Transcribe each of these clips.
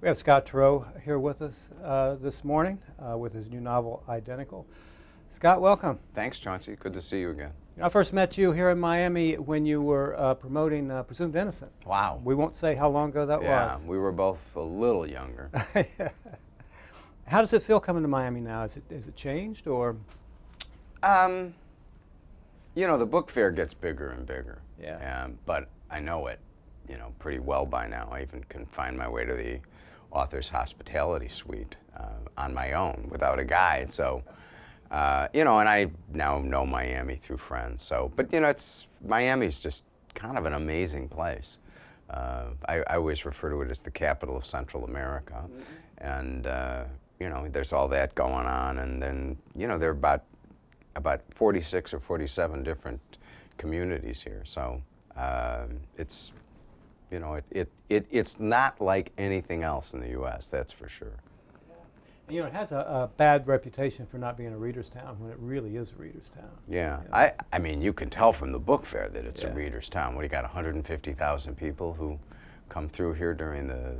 We have Scott Turow here with us this morning with his new novel, Identical. Scott, welcome. Thanks, Chauncey. Good to see you again. I first met you here in Miami when you were promoting Presumed Innocent. Wow. We won't say how long ago that was. Yeah, we were both a little younger. How does it feel coming to Miami now? Is it changed or? You know, the book fair gets bigger and bigger. Yeah. But I know it, pretty well by now. I even can find my way to the author's hospitality suite on my own without a guide. So, and I now know Miami through friends. So, but Miami's just kind of an amazing place. I always refer to it as the capital of Central America, and there's all that going on, and then there are about 46 or 47 different communities here. So it's it's not like anything else in the U.S. That's for sure. It has a bad reputation for not being a reader's town when it really is a reader's town. Yeah, I mean, you can tell from the book fair that it's a reader's town. What do you got, 150,000 people who come through here during the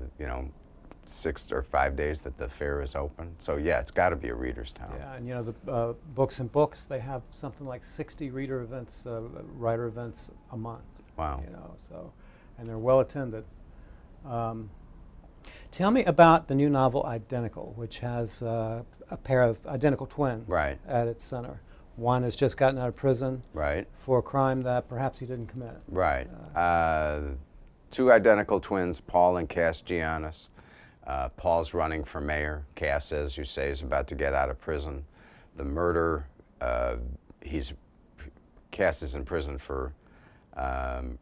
6 or 5 days that the fair is open. So yeah, it's got to be a reader's town. Yeah, and the Books and Books, they have something like 60 reader events, writer events a month. Wow. And they're well attended. Tell me about the new novel, Identical, which has a pair of identical twins at its center. One has just gotten out of prison for a crime that perhaps he didn't commit. Right. Two identical twins, Paul and Cass Giannis. Paul's running for mayor. Cass, as you say, is about to get out of prison. The murder, Cass is in prison for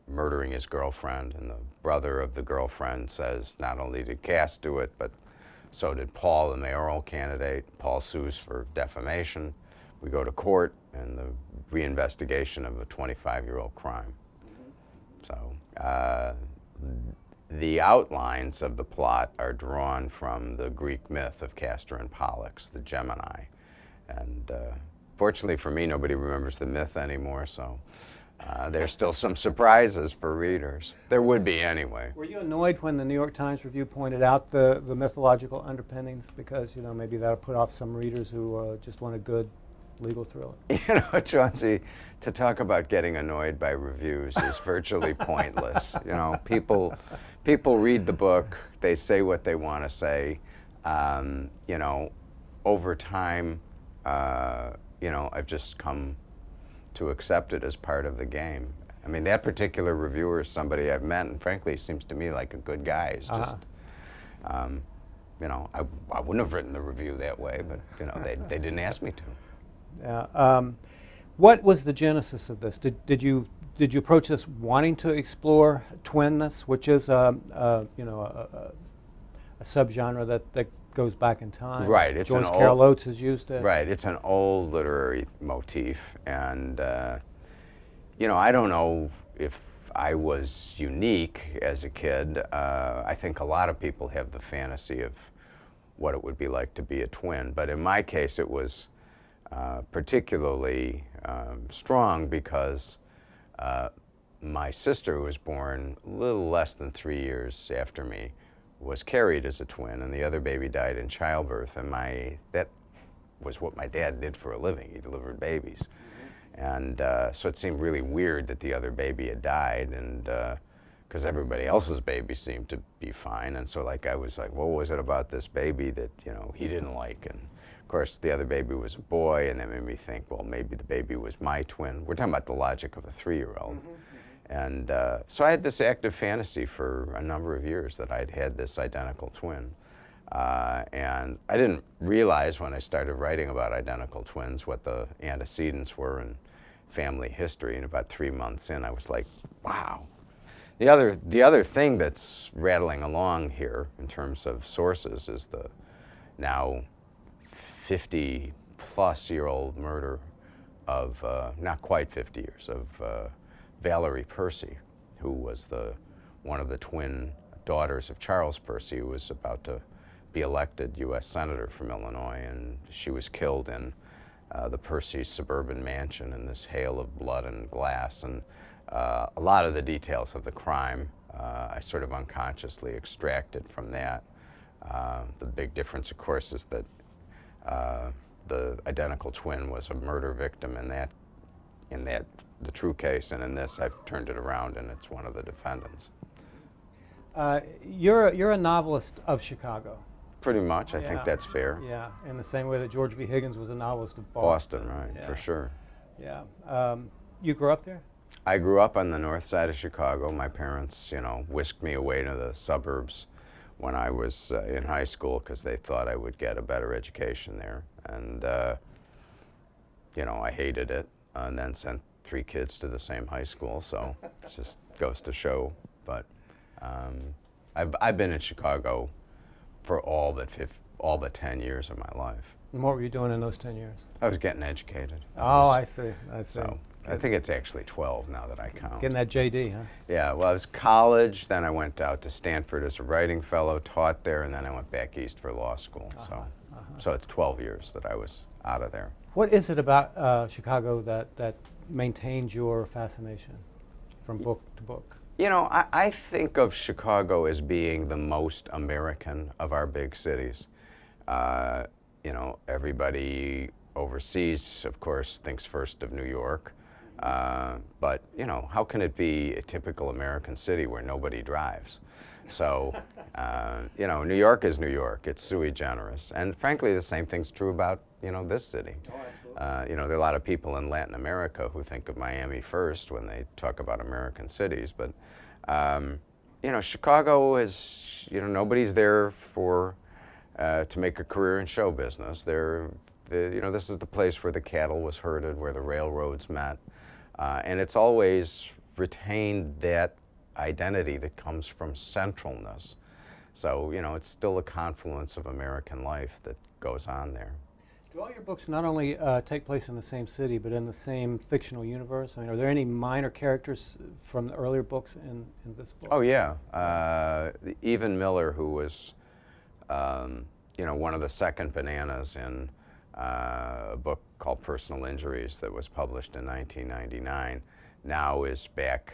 murdering his girlfriend, and the brother of the girlfriend says not only did Cass do it, but so did Paul, the mayoral candidate. Paul sues for defamation. We go to court, and the reinvestigation of a 25-year-old crime. So the outlines of the plot are drawn from the Greek myth of Castor and Pollux, the Gemini. And fortunately for me, nobody remembers the myth anymore, so there's still some surprises for readers. There would be anyway. Were you annoyed when the New York Times Review pointed out the mythological underpinnings? Because, maybe that'll put off some readers who just want a good legal thriller. Chauncey, to talk about getting annoyed by reviews is virtually pointless. People read the book, they say what they want to say. Over time, I've just come to accept it as part of the game. I mean, that particular reviewer is somebody I've met, and frankly, seems to me like a good guy. It's just, I wouldn't have written the review that way, but they didn't ask me to. Yeah. What was the genesis of this? Did you approach this wanting to explore twinness, which is a subgenre that goes back in time? Right. George Carol Oates has used it. Right. It's an old literary motif, and I don't know if I was unique as a kid. I think a lot of people have the fantasy of what it would be like to be a twin, but in my case, it was particularly strong because my sister, who was born a little less than 3 years after me, was carried as a twin, and the other baby died in childbirth, and that was what my dad did for a living. He delivered babies. And so it seemed really weird that the other baby had died, and because everybody else's baby seemed to be fine, and so I was like, what was it about this baby that he didn't like? And of course the other baby was a boy, and that made me think, well, maybe the baby was my twin. We're talking about the logic of a 3-year-old. And so I had this active fantasy for a number of years that I'd had this identical twin. And I didn't realize when I started writing about identical twins what the antecedents were in family history. And about 3 months in, I was like, wow. The other thing that's rattling along here in terms of sources is the now 50-plus-year-old murder of, not quite 50 years, of Valerie Percy, who was one of the twin daughters of Charles Percy, who was about to be elected U.S. Senator from Illinois, and she was killed in the Percy suburban mansion in this hail of blood and glass. And a lot of the details of the crime I sort of unconsciously extracted from that. The big difference, of course, is that the identical twin was a murder victim in the true case, and in this I've turned it around and it's one of the defendants. You're a novelist of Chicago. Pretty much, I think that's fair. Yeah, in the same way that George V. Higgins was a novelist of Boston, Boston. right, yeah. for sure. Yeah. You grew up there? I grew up on the north side of Chicago. My parents, whisked me away to the suburbs when I was in high school because they thought I would get a better education there. And, I hated it, and then sent 3 kids to the same high school, so it just goes to show. But I've been in Chicago for all but 10 years of my life. And what were you doing in those 10 years? I was getting educated. I see. So I think it's actually 12 now that I count. Getting that JD, huh? Yeah, well, I was college, then I went out to Stanford as a writing fellow, taught there, and then I went back east for law school. So it's 12 years that I was out of there. What is it about Chicago that maintains your fascination from book to book? I think of Chicago as being the most American of our big cities. Everybody overseas, of course, thinks first of New York. But, how can it be a typical American city where nobody drives? So, New York is New York. It's sui generis. And frankly, the same thing's true about, this city. Oh, absolutely. There are a lot of people in Latin America who think of Miami first when they talk about American cities. But, Chicago is, nobody's there to make a career in show business. This is the place where the cattle was herded, where the railroads met. And it's always retained that identity that comes from centralness. So, it's still a confluence of American life that goes on there. Do all your books not only take place in the same city, but in the same fictional universe? I mean, are there any minor characters from the earlier books in this book? Oh, yeah. Even Miller, who was, one of the second bananas in a book called Personal Injuries that was published in 1999, now is back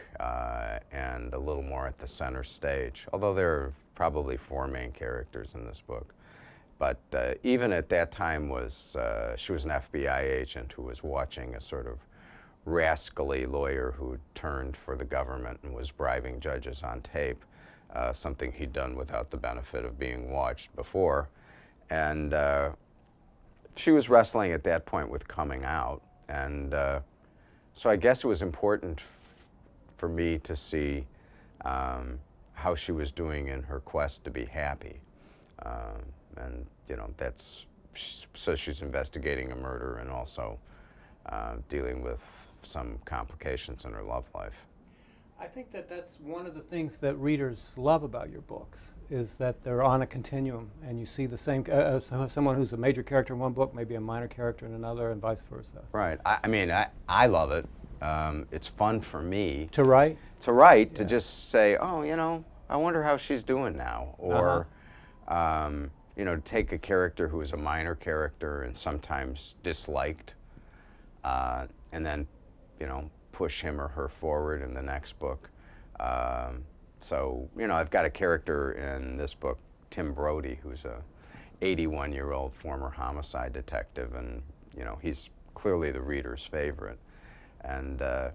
and a little more at the center stage, although there are probably 4 main characters in this book. But even at that time, she was an FBI agent who was watching a sort of rascally lawyer who turned for the government and was bribing judges on tape, something he'd done without the benefit of being watched before. And she was wrestling at that point with coming out. And so I guess it was important for me to see how she was doing in her quest to be happy. And, so she's investigating a murder and also dealing with some complications in her love life. I think that's one of the things that readers love about your books, is that they're on a continuum, and you see the same, someone who's a major character in one book, maybe a minor character in another, and vice versa. Right. I love it. It's fun for me. To write? Yeah. To just say, oh, I wonder how she's doing now. Or, take a character who is a minor character and sometimes disliked, and then, push him or her forward in the next book. So, I've got a character in this book, Tim Brody, who's a 81-year-old former homicide detective, and, he's clearly the reader's favorite. And, I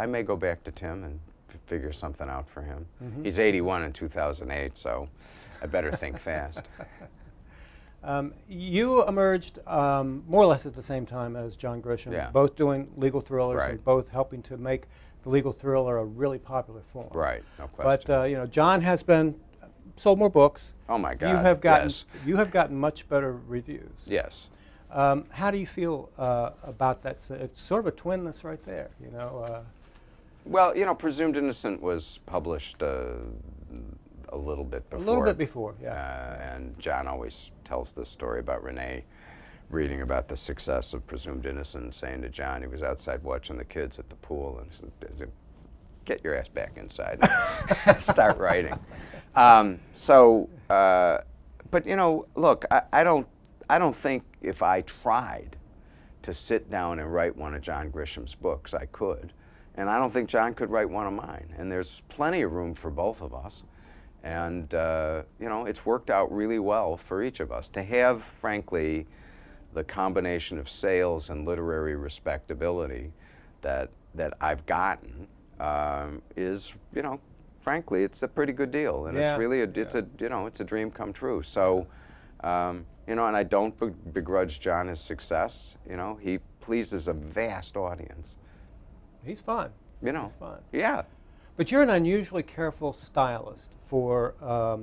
may go back to Tim and figure something out for him. Mm-hmm. He's 81 in 2008, so I better think fast. You emerged more or less at the same time as John Grisham, both doing legal thrillers and both helping to make the legal thriller a really popular form. Right, no question. But John has sold more books. Oh my God! You have gotten much better reviews. Yes. How do you feel about that? It's sort of a twin that's right there, Well, Presumed Innocent was published a little bit before. A little bit before, yeah. And John always tells this story about Renee reading about the success of Presumed Innocent and saying to John, he was outside watching the kids at the pool, and he said, get your ass back inside and start writing. But look, I don't think if I tried to sit down and write one of John Grisham's books, I could. And I don't think John could write one of mine. And there's plenty of room for both of us. And, you know, it's worked out really well for each of us. To have, frankly, the combination of sales and literary respectability that I've gotten is, you know, frankly, it's a pretty good deal. And it's really, it's a, you know, it's a dream come true. So, you know, and I don't begrudge John his success. You know, he pleases a vast audience. He's fun. You know, He's fun. Yeah. But you're an unusually careful stylist for a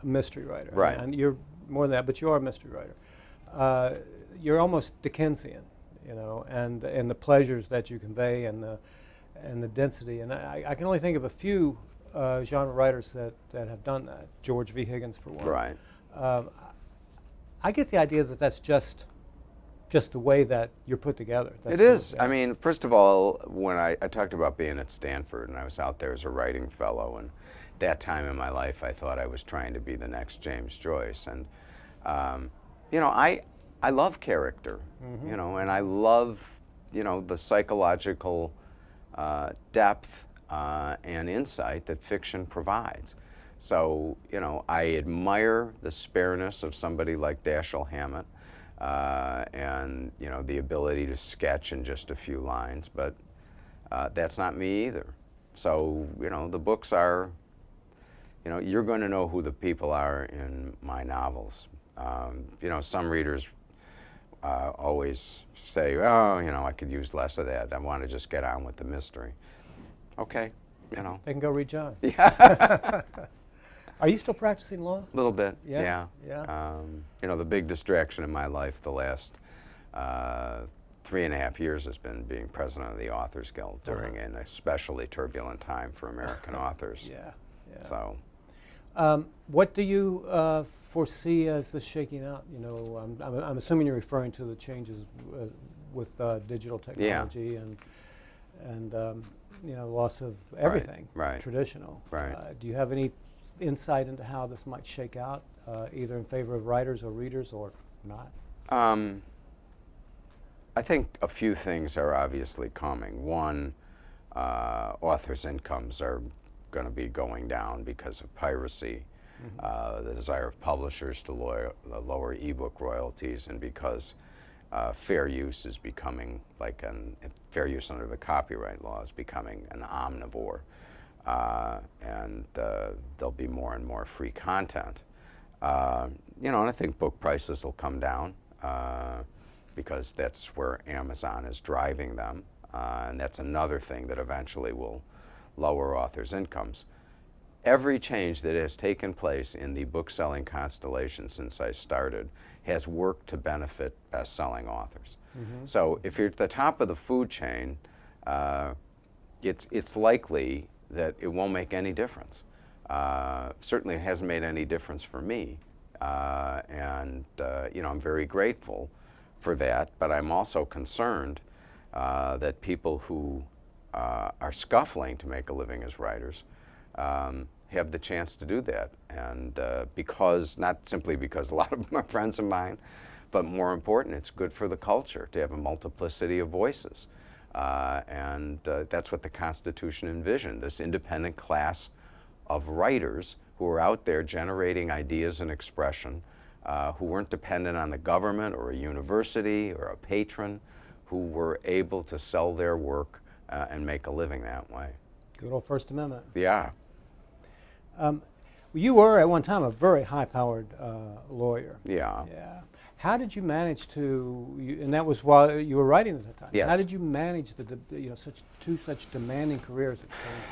mystery writer. Right. And you're more than that, but you are a mystery writer. You're almost Dickensian, you know, and the pleasures that you convey and the density. And I can only think of a few genre writers that have done that. George V. Higgins, for one. Right. I get the idea that that's just the way that you're put together. It is. I mean, first of all, when I talked about being at Stanford, and I was out there as a writing fellow, and that time in my life I thought I was trying to be the next James Joyce. And, you know, I love character, you know, and I love, you know, the psychological depth and insight that fiction provides. So, you know, I admire the spareness of somebody like Dashiell Hammett. And, you know, the ability to sketch in just a few lines, but that's not me either. So, you know, the books are, you know, you're going to know who the people are in my novels. You know, some readers always say, oh, you know, I could use less of that. I want to just get on with the mystery. Okay, you know. They can go read John. Yeah. Are you still practicing law? A little bit, Yeah. you know, the big distraction in my life the last 3.5 years has been being president of the Authors Guild during an especially turbulent time for American authors. Yeah. So, what do you foresee as the shaking out? You know, I'm assuming you're referring to the changes with digital technology and you know, loss of everything traditional. Right. Do you have any insight into how this might shake out, either in favor of writers or readers or not? I think a few things are obviously coming. One, authors' incomes are going to be going down because of piracy, the desire of publishers to lower ebook royalties, and because fair use is becoming like fair use under the copyright law is becoming an omnivore. And there'll be more and more free content. You know, and I think book prices will come down because that's where Amazon is driving them. And that's another thing that eventually will lower authors' incomes. Every change that has taken place in the book-selling constellation since I started has worked to benefit best-selling authors. So if you're at the top of the food chain, it's likely that it won't make any difference. Certainly it hasn't made any difference for me. And you know, I'm very grateful for that, but I'm also concerned that people who are scuffling to make a living as writers have the chance to do that. And because, not simply because a lot of them are friends of mine, but more important, it's good for the culture to have a multiplicity of voices. And that's what the Constitution envisioned, this independent class of writers who are out there generating ideas and expression, who weren't dependent on the government or a university or a patron, who were able to sell their work and make a living that way. Good old First Amendment. Yeah. You were at one time a very high-powered lawyer. Yeah. Yeah. How did you manage to, and that was while you were writing at the time. Yes. How did you manage you know, such demanding careers at the same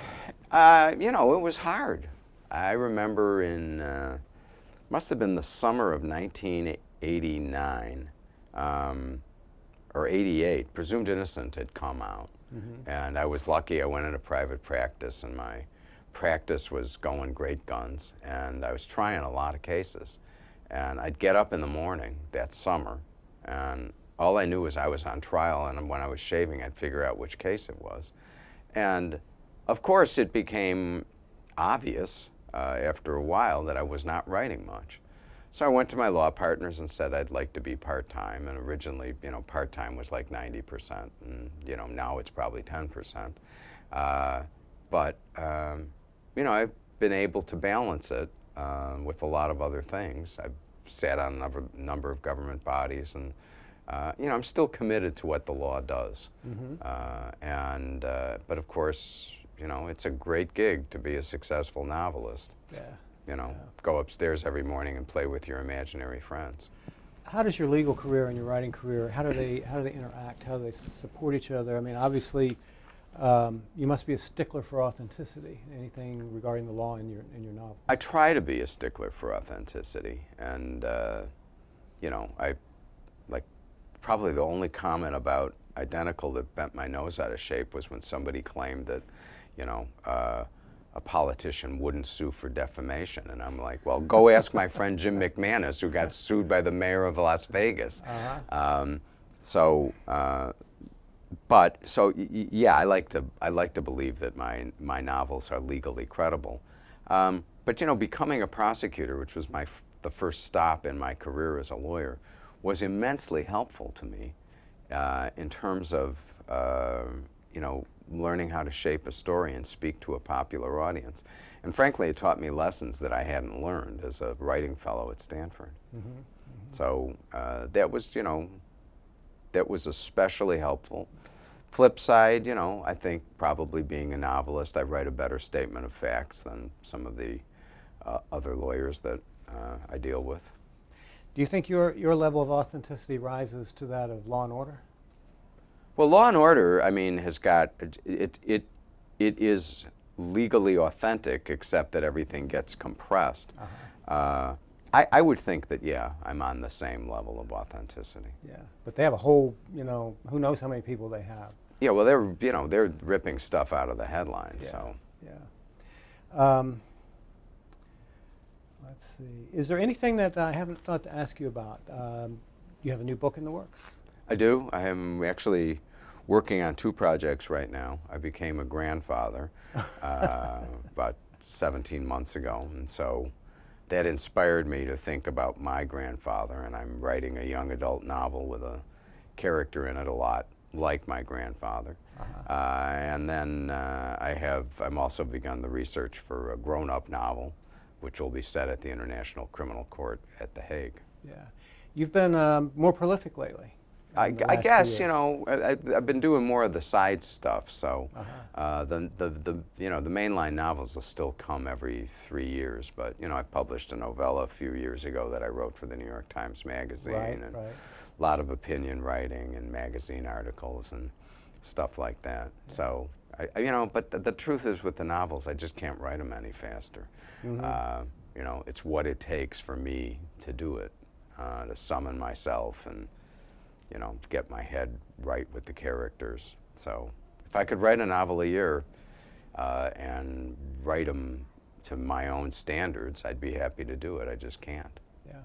time? You know, it was hard. I remember must have been the summer of 1989 or 88, Presumed Innocent had come out. And I was lucky. I went into private practice, and my practice was going great guns, and I was trying a lot of cases. And I'd get up in the morning that summer, and all I knew was I was on trial, and when I was shaving, I'd figure out which case it was. And of course, it became obvious after a while that I was not writing much. So I went to my law partners and said I'd like to be part-time, and originally, you know, part-time was like 90%, and, you know, now it's probably 10%. But, you know, been able to balance it with a lot of other things. I've sat on a number of government bodies, and you know, I'm still committed to what the law does. But of course, you know, it's a great gig to be a successful novelist. Yeah. You know, go upstairs every morning and play with your imaginary friends. How does your legal career and your writing career, how do they interact? How do they support each other? I mean, obviously, you must be a stickler for authenticity. Anything regarding the law in your novel? I try to be a stickler for authenticity, and you know, probably the only comment about Identical that bent my nose out of shape was when somebody claimed that, you know, a politician wouldn't sue for defamation, and I'm like, well, go ask my friend Jim McManus, who got sued by the mayor of Las Vegas. Yeah, I like to believe that my novels are legally credible. But you know, becoming a prosecutor, which was the first stop in my career as a lawyer, was immensely helpful to me in terms of you know, learning how to shape a story and speak to a popular audience. And frankly, it taught me lessons that I hadn't learned as a writing fellow at Stanford. So that was, you know, that was especially helpful. Flip side, you know, I think probably being a novelist, I write a better statement of facts than some of the other lawyers that I deal with. Do you think your level of authenticity rises to that of Law and Order? Well, Law and Order, I mean, has got, it is legally authentic, except that everything gets compressed. I would think that, yeah, I'm on the same level of authenticity. Yeah, but they have a whole, you know, who knows how many people they have. Yeah, well, they're ripping stuff out of the headlines, Yeah. so. Yeah. Let's see. Is there anything that I haven't thought to ask you about? You have a new book in the works? I do. I am actually working on 2 projects right now. I became a grandfather about 17 months ago, and so that inspired me to think about my grandfather, and I'm writing a young adult novel with a character in it a lot like my grandfather. And then I'm also begun the research for a grown-up novel, which will be set at the International Criminal Court at The Hague. Yeah. You've been more prolific lately. I guess, you know, I've been doing more of the side stuff, so you know, the mainline novels will still come every 3 years, but you know, I published a novella a few years ago that I wrote for the New York Times Magazine, and a lot of opinion writing and magazine articles and stuff like that. Yeah. So, you know, but the truth is, with the novels, I just can't write them any faster. You know, it's what it takes for me to do it, to summon myself and, you know, get my head right with the characters. So if I could write a novel a year and write them to my own standards, I'd be happy to do it. I just can't. Yeah,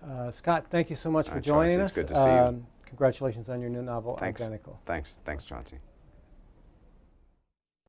yeah. Scott, thank you so much for Right, joining Chauncey, us. it's good to see you. Congratulations on your new novel, Thanks. Identical. Thanks, Chauncey.